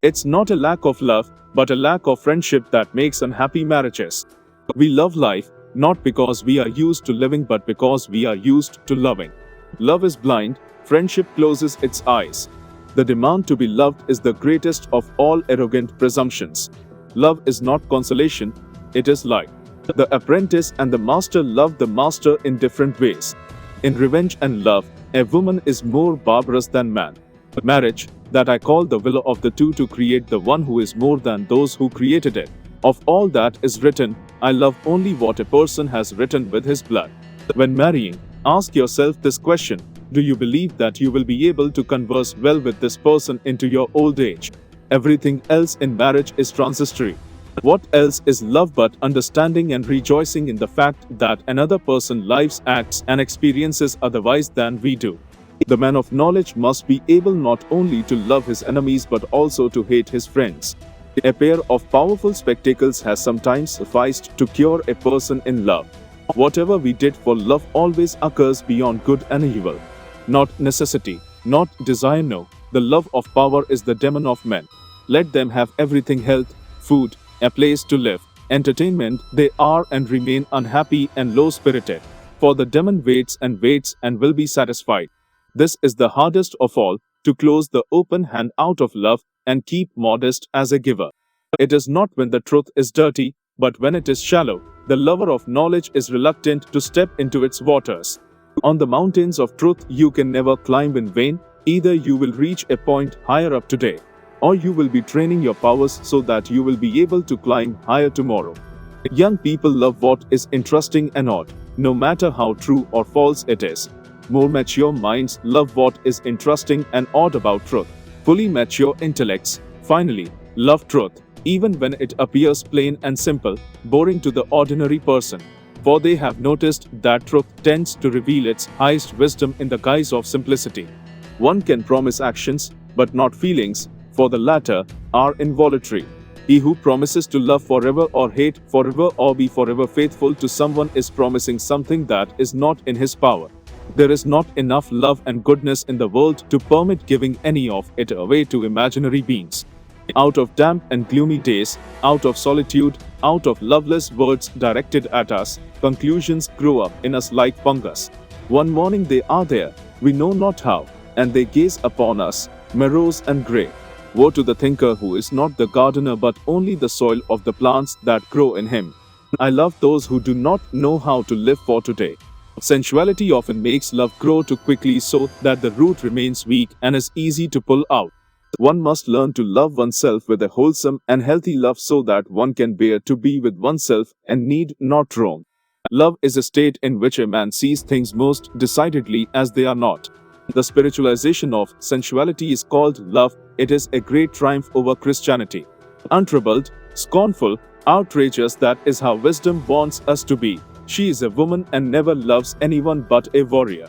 It's not a lack of love, but a lack of friendship that makes unhappy marriages. We love life, not because we are used to living but because we are used to loving. Love is blind, friendship closes its eyes. The demand to be loved is the greatest of all arrogant presumptions. Love is not consolation, it is life. The apprentice and the master love the master in different ways. In revenge and love, a woman is more barbarous than man. Marriage, that I call the will of the two to create the one who is more than those who created it. Of all that is written, I love only what a person has written with his blood. When marrying, ask yourself this question: do you believe that you will be able to converse well with this person into your old age? Everything else in marriage is transitory. What else is love but understanding and rejoicing in the fact that another person lives, acts, and experiences otherwise than we do? The man of knowledge must be able not only to love his enemies but also to hate his friends. A pair of powerful spectacles has sometimes sufficed to cure a person in love. Whatever we did for love always occurs beyond good and evil. Not necessity, not desire, no. The love of power is the demon of men. Let them have everything: health, food, a place to live, entertainment. They are and remain unhappy and low-spirited. For the demon waits and will be satisfied. This is the hardest of all, to close the open hand out of love and keep modest as a giver. It is not when the truth is dirty, but when it is shallow. The lover of knowledge is reluctant to step into its waters. On the mountains of truth you can never climb in vain. Either you will reach a point higher up today, or you will be training your powers so that you will be able to climb higher tomorrow. Young people love what is interesting and odd, no matter how true or false it is. More mature minds love what is interesting and odd about truth. Fully mature intellects, finally, love truth, even when it appears plain and simple, boring to the ordinary person. For they have noticed that truth tends to reveal its highest wisdom in the guise of simplicity. One can promise actions, but not feelings, for the latter are involuntary. He who promises to love forever or hate forever or be forever faithful to someone is promising something that is not in his power. There is not enough love and goodness in the world to permit giving any of it away to imaginary beings. Out of damp and gloomy days, out of solitude, out of loveless words directed at us, conclusions grow up in us like fungus. One morning they are there, we know not how, and they gaze upon us, morose and grey. Woe to the thinker who is not the gardener but only the soil of the plants that grow in him. I love those who do not know how to live for today. Sensuality often makes love grow too quickly so that the root remains weak and is easy to pull out. One must learn to love oneself with a wholesome and healthy love so that one can bear to be with oneself and need not roam. Love is a state in which a man sees things most decidedly as they are not. The spiritualization of sensuality is called love. It is a great triumph over Christianity. Untroubled, scornful, outrageous, that is how wisdom wants us to be. She is a woman and never loves anyone but a warrior.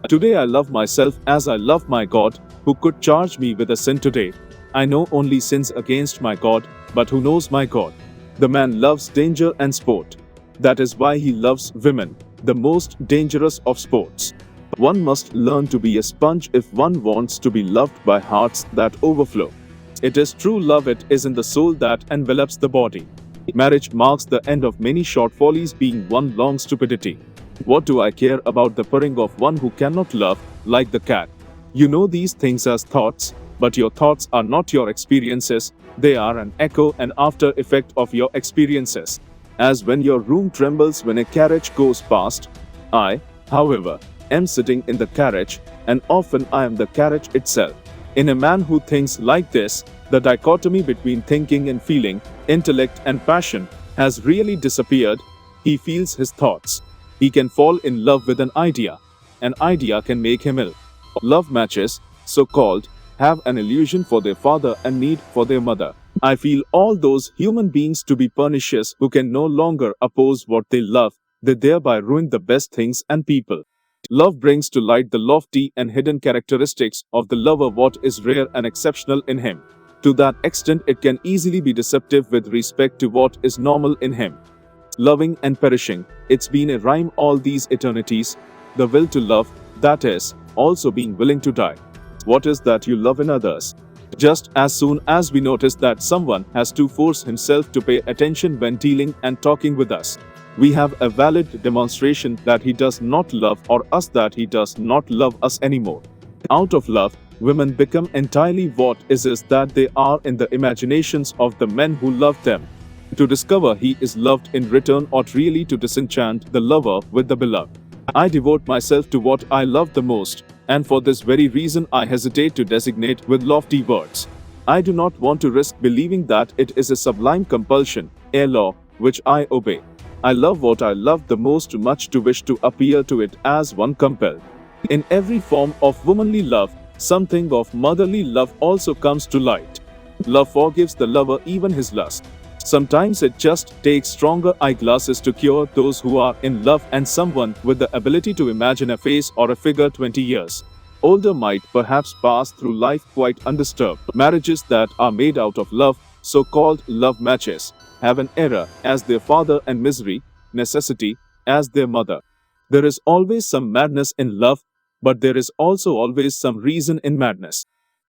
Today I love myself as I love my God. Who could charge me with a sin today? I know only sins against my God, but who knows my God? The man loves danger and sport. That is why he loves women, the most dangerous of sports. One must learn to be a sponge if one wants to be loved by hearts that overflow. It is true love, it is in the soul that envelops the body. Marriage marks the end of many short follies, being one long stupidity. What do I care about the purring of one who cannot love, like the cat? You know these things as thoughts, but your thoughts are not your experiences. They are an echo and after effect of your experiences. As when your room trembles when a carriage goes past. I, however, am sitting in the carriage, and often I am the carriage itself. In a man who thinks like this, the dichotomy between thinking and feeling, intellect and passion, has really disappeared. He feels his thoughts. He can fall in love with an idea. An idea can make him ill. Love matches, so-called, have an illusion for their father and need for their mother. I feel all those human beings to be pernicious who can no longer oppose what they love. They thereby ruin the best things and people. Love brings to light the lofty and hidden characteristics of the lover, what is rare and exceptional in him. To that extent it can easily be deceptive with respect to what is normal in him. Loving and perishing, it's been a rhyme all these eternities. The will to love, that is, also being willing to die. What is that you love in others? Just as soon as we notice that someone has to force himself to pay attention when dealing and talking with us, we have a valid demonstration that he does not love or us that he does not love us anymore. Out of love, women become entirely what is that they are in the imaginations of the men who love them. To discover he is loved in return ought really to disenchant the lover with the beloved. I devote myself to what I love the most, and for this very reason I hesitate to designate with lofty words. I do not want to risk believing that it is a sublime compulsion, a law, which I obey. I love what I love the most too much to wish to appear to it as one compelled. In every form of womanly love, something of motherly love also comes to light. Love forgives the lover even his lust. Sometimes it just takes stronger eyeglasses to cure those who are in love, and someone with the ability to imagine a face or a figure 20 years older might perhaps pass through life quite undisturbed. Marriages that are made out of love, so-called love matches, have an error as their father and misery, necessity, as their mother. There is always some madness in love, but there is also always some reason in madness.